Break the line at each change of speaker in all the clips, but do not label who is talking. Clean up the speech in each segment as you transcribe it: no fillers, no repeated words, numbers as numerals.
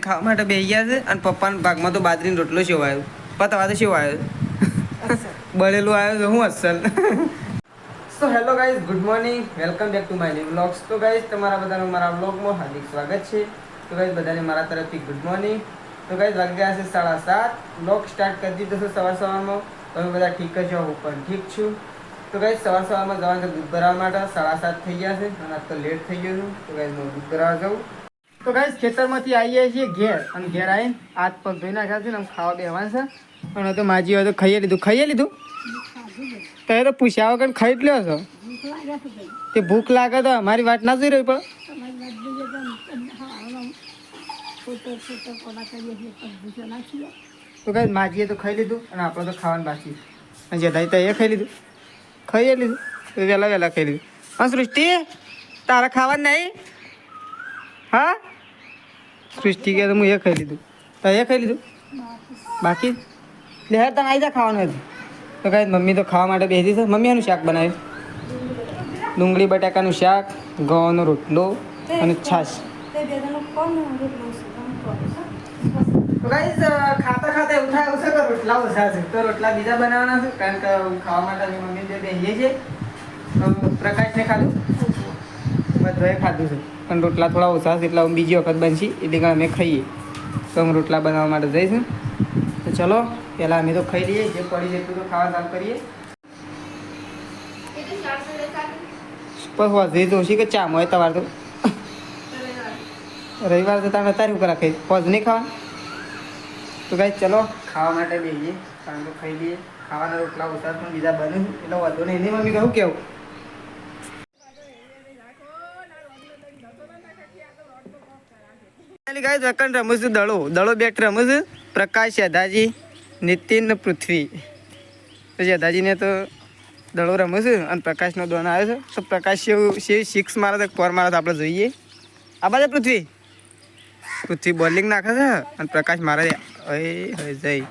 ખાવા માટે બેસી ગયા છે અને પપ્પાના ભાગમાં તો બાજરીનો રોટલો સેવાયો પતવા તો સેવાયો બળેલું આવ્યો છે હું અસલ. So hello guys, good morning, welcome back to my new vlogs. તો ગાઈઝ તમારા બધાનું મારા વ્લોગમાં હાર્દિક સ્વાગત છે. તો ગાઈઝ બધાને મારા તરફથી ગુડ મોર્નિંગ. તો ગાઈઝ વાગ્યા છે 7:30. વ્લોગ સ્ટાર્ટ કરી દીધો છે સવારમાં. તમે બધા ઠીક જ છો, હું પણ ઠીક છું. તો ગાઈઝ સવારમાં જવાનું છે દૂધ ભરાવવા માટે. 7:30 થઈ ગયા છે અને આજ તો લેટ થઈ ગયો છું. તો ગાઈઝ હું દૂધ ભરાવવા જાઉં. તો ગાઈઝ ખેતરમાંથી આવીએ છીએ ઘેર અને ઘેર આવીને હાથ પગ ધોઈ નાખ્યા છે ને ખાવા બેસવાનું છે. અને તો માજી હોય તો ખાઈ લીધું. તમે તો પૂછ્યા વગર ખાઈ જ લ્યો છો. તે ભૂખ લાગે તો અમારી વાત ના જોઈ રહી પણ. તો ગાઈઝ માજીએ તો ખાઈ લીધું અને આપણે તો ખાવાનું બાકી. અને જેઠાઈ તો એ ખાઈ લીધું તો વહેલા ખાઈ લીધું. હા સૃષ્ટિ, તારે ખાવાનું નહીં? હા સૃષ્ટિ કે તો હું એ ખાઈ લીધું. તો એ ખાઈ લીધું બાકી લે તને આવી જા ખાવાનું હતું. તો કાંઈ મમ્મી તો ખાવા માટે બેસી છે. મમ્મી એનું શાક બનાવ્યું, ડુંગળી બટાકાનું શાક, ઘઉંનો રોટલો અને છાશ. તો ગાઈઝ ખાતા એવું થાય કે રોટલા ઓછા છે તો રોટલા બીજા બનાવવાના છે. કારણ કે ખાવા માટે મમ્મી જે બેસીએ છીએ પ્રકાશને ખાધું બધાએ ખાધું છે પણ રોટલા થોડા ઓછા છે એટલે હું બીજી વખત બનશી એટલે અમે ખાઈએ. તો હું રોટલા બનાવવા માટે જઈશું. તો ચલો પહેલાં અમે તો ખાઈ લઈએ, જે પડી જેટલું તો ખાવા ચાલુ કરીએ. બસ વધે તો ઓછી કે ચા હોય તમારે તો રવિવાર તો તમે અત્યારે ઉપર રાખી પજ નહીં ખાવા. તો ગાઈઝ ચલો ખાવા માટે બેસીએ. કારણ તો ખાઈ લઈએ. ખાવાના રોટલા ઓછા પણ બીજા બને એટલે વધુ નહીં. નહીં મમ્મી કહું કેવું ગાઈઝ વકન રમું છું દડો બેટ રમું છું. પ્રકાશ, યદાજી, નીતિન ને પૃથ્વી. તો યદાજીને તો દડો રમું છું અને પ્રકાશનો દોન આવ્યો છે. તો પ્રકાશ શેવી 6 મારે તો 4 મારે તો આપણે જોઈએ. આ બાજુ પૃથ્વી બોલિંગ નાખે છે અને પ્રકાશ મારે જઈ.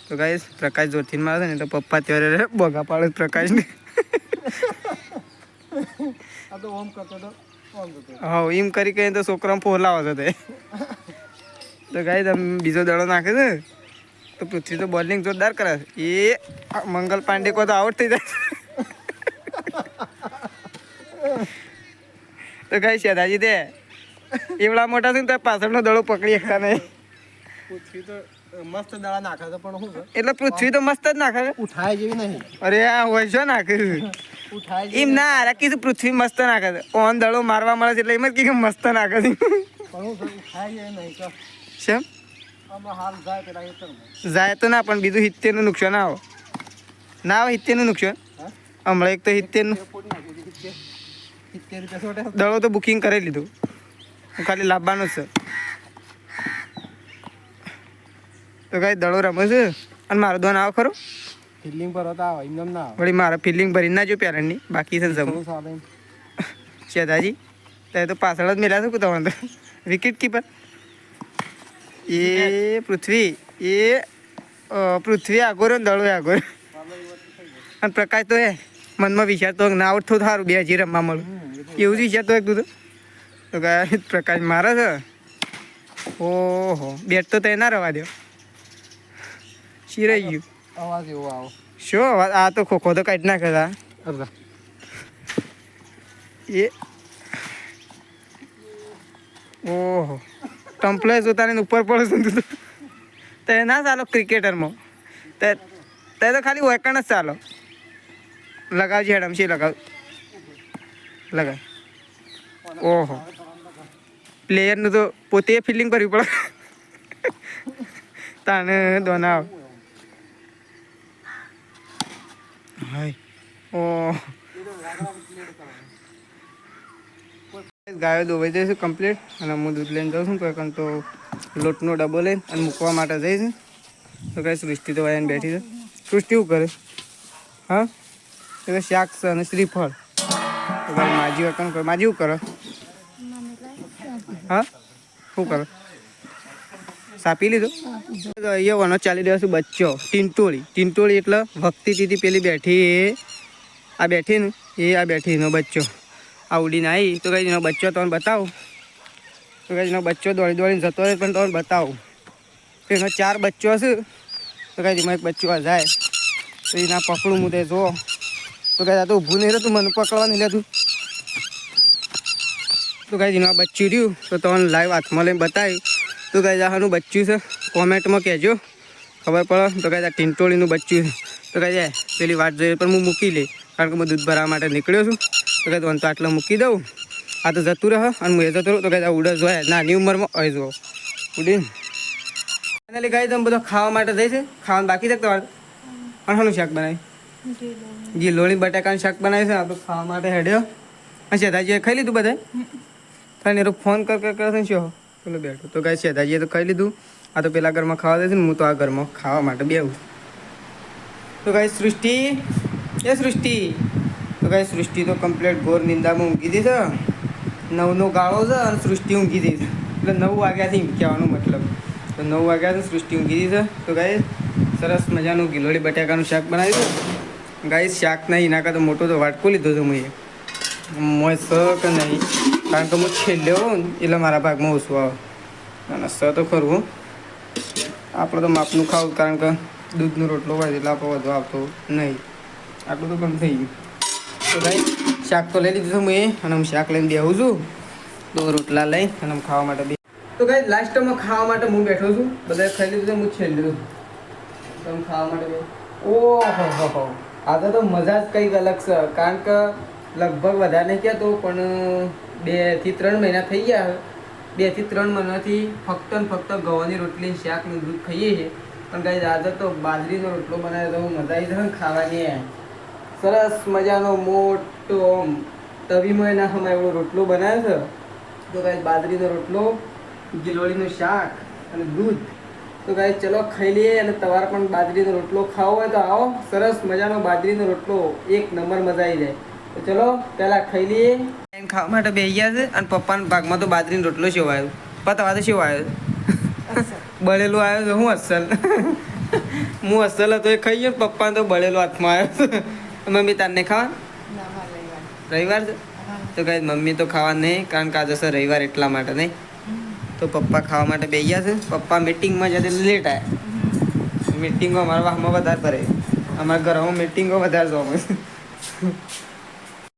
તો ગાઈઝ પ્રકાશ જોરથી મારે છે ને તો પપ્પા ત્યારે બોગા પાડે પ્રકાશને. હા એમ કરી કઈ તો છોકરા ફોલાવો છે તે. તો ગાઈઝ આમ બીજો દડો નાખે છે તો પૃથ્વી તો બોલિંગ જોરદાર કરે છે. એ મંગલ પાંડે કો તો આઉટ થઈ જાય. તો ગાઈઝ દાદાજી દે એવડા મોટા છે ને તો પાછળનો દડો પકડી શકતા નહીં.
પૃથ્વી તો મસ્ત દડા નાખે છે પણ શું
એટલે પૃથ્વી તો મસ્ત જ નાખે.
ઉઠાય જેવી નહીં.
અરે આ હોય શું નાખે
ઉઠાય
એમ ના રાખી તો પૃથ્વી મસ્ત નાખે છે. ઓન દડો મારવા મળે છે એટલે એમ જ કે મસ્ત નાખે છે.
પણ ઉઠાય જેવી નહીં તો
શેમ
હાલ જાય પેલા
જાય તો ના પણ બીજું 70નું નુકસાન આવે ના આવે. 70નું નુકસાન હમણાં એક તો 70નું દડો તો બુકિંગ કરી લીધું, ખાલી લાવવાનો છે. તો કાંઈ દડો રમે છે અને મારો દોન આવો ખરો
ફિલ્ડિંગ પર હતા એમ ના
વળી મારે ફિલ્ડિંગ ભરી ના જો પેરેન્ટની બાકી છે જમવું. શેદાજી તો પાછળ જ મેળ્યા છું તમારે તો વિકેટ કીપર. એ પૃથ્વી આગો રહ્યો ને દડો આગો અને પ્રકાશ તો મનમાં વિચારતો ના આઉટ થયું સારું 2 હજી રમવા મળું એવું જ વિચારતો એક તું તો ગાય પ્રકાશ મારે છે. ઓહો બેટ તો તે ના રવા દો શિરાઈ ગયું.
અવાજ એવો આવો
શું અવાજ? આ તો ખોખો તો કાઢી નાખે એ. ઓહો ટમ્પલે જોતાને ઉપર પડે છે તે ના ચાલો ક્રિકેટરમાં તે તો ખાલી વેકણ જ ચાલો. લગાવજે હેડમશી લગાવ. ઓહો પ્લેયરનું તો પોતે ફિલ્ડિંગ કરવી પડે તાને દોનાવ. હાય ઓહ ગાયો દોવાઈ જઈશું કમ્પ્લીટ અને હું દૂધ લઈને જાઉં છું. તો લોટનો ડબ્બો લઈને અને મૂકવા માટે જઈશું. તો કઈ સૃષ્ટિ તો વાયને બેઠી છે. સૃષ્ટિ શું કરે? હા એ તો શાક છે અને શ્રીફળ. તો ભાઈ માજી વકન કરે. માજી શું કરો? હા શું કરો? સાપી લીધો. અહીંયા ચાલી રહ્યો છું બચ્ચો ટીંટોળી એટલે ભક્તિ દીદી પેલી બેઠી આ બેઠી ને એ આ બેઠીનો બચ્ચો. આ ઉડીને આવી તો કઈ એનો બચ્ચો તમને બતાવું તો કઈ એનો બચ્ચો દોડી દોડીને જતો રહે પણ તમને બતાવું તો એનો 4 બચ્ચો હશે તો કઈ એમાં એક બચ્ચો જાય તો એના પકડું હું તે જો તો કઈ આ તો ઊભું નહીં રહેતું મને પકડવા નહીં લેતું તો કઈ એનું આ બચ્ચું રહ્યું તો તમને લાઈવ હાથમાં લઈને બતાવી તો કઈ આનું બચ્ચું છે કોમેન્ટમાં કહેજો ખબર પડે તો કઈ આ ટીંટોળીનું બચ્ચું તો કઈ પેલી વાત જોઈએ પણ હું મૂકી લઈ કારણ કે હું દૂધ ભરવા માટે નીકળ્યો છું તો કઈ તો આટલો મૂકી દઉં આ તો જતું રહે અને હું એ જતો રહું તો કઈ ઉડે જોય નાની ઉંમરમાં અહીં જુઓ ઉડીને ફાઇનલી ગાઈ તમે બધો ખાવા માટે જઈશે ખાવાનું બાકી છે તમારે અને શાનું શાક બનાવી ગીલોળી બટાકાનું શાક બનાવ્યું છે આપણે ખાવા માટે હેડ્યો અને શેતાજીએ ખાઈ લીધું બધા થાય ને ફોન કરે છે શું પેલો બેઠો તો ગાય શેતાજીએ તો ખાઈ લીધું આ તો પેલા ઘરમાં ખાવા દે છે ને હું તો આ ઘરમાં ખાવા માટે બેહું તો ગાય સૃષ્ટિ તો ગાય સૃષ્ટિ તો કમ્પ્લીટ ઘોર નિંદામાં ઊંઘી દી છે 9નો ગાળો છે અને સૃષ્ટિ ઊંઘી દી છે એટલે 9 વાગ્યાથી કહેવાનો મતલબ તો 9 વાગ્યાથી સૃષ્ટિ ઊંઘી દી છે તો ગાય સરસ મજાનું ગીલોળી બટાકાનું શાક બનાવ્યું છે ગાય શાક નહીં એના કરતાં મોટો તો વાટકો લીધો છે મેં મોય સ કે નહીં કારણ કે હું છેલ્લે હોઉં ને એટલે મારા ભાગમાં ઓછું આવે અને સ તો ખરું આપણે તો માપનું ખાવું કારણ કે દૂધનો રોટલો હોય એટલે આપણે વધુ આવતો નહીં આટલું તો કમ થઈ ગયું તો ભાઈ શાક તો લઈ લીધું છે મેં અને હું શાક લઈને બેહું છું તો રોટલા લઈ અને હું ખાવા માટે બે તો ભાઈ લાસ્ટમાં ખાવા માટે હું બેઠો છું બધા ખાઈ લીધું છે હું છેલ્લું તો હું ખાવા માટે બે ઓહો આ તો મજા જ કંઈક અલગ છે કારણ કે લગભગ વધારે નહીં કહેતો પણ 2 થી 3 મહિના થઈ ગયા 2 થી 3 મહિનાથી ફક્ત ને ફક્ત ગવાની રોટલી શાકનું દૂધ ખાઈએ છીએ પણ ગાઈસ આજે તો બાજરીનો રોટલો બનાવ્યો તો મજા આવી જશે ને ખાવાની સરસ મજાનો મોટો તવીમાં એના હમણાં એવો રોટલો બનાવ્યો છે તો ગાઈસ બાજરીનો રોટલો ગીલોળીનું શાક અને દૂધ તો ગાઈસ ચલો ખાઈ લઈએ અને તમારે પણ બાજરીનો રોટલો ખાવો હોય તો આવો સરસ મજાનો બાજરીનો રોટલો એક નંબર મજા આવી જાય તો ચલો પહેલાં ખાઈ લઈએ ખાવા માટે બેસી ગયા છે અને પપ્પાના ભાગમાં તો બાજરીનો રોટલો શેવાયો પતવા તો શેવાયો બળેલું આવ્યો છે હું અસલ હતો એ ખાઈ ગયો પપ્પાને તો બળેલો હાથમાં આવ્યો મમ્મી તારને ખાવા રવિવાર છે તો કઈ મમ્મી તો ખાવા નહીં કારણ કે આજે સર રવિવાર એટલા માટે નહીં તો પપ્પા ખાવા માટે બેસી ગયા છે પપ્પા મીટિંગમાં જતે લેટ આવ્યા મીટિંગો અમારા વાહમાં વધારે ભરે અમારા ઘરમાં મીટિંગો વધારે જોવા મળે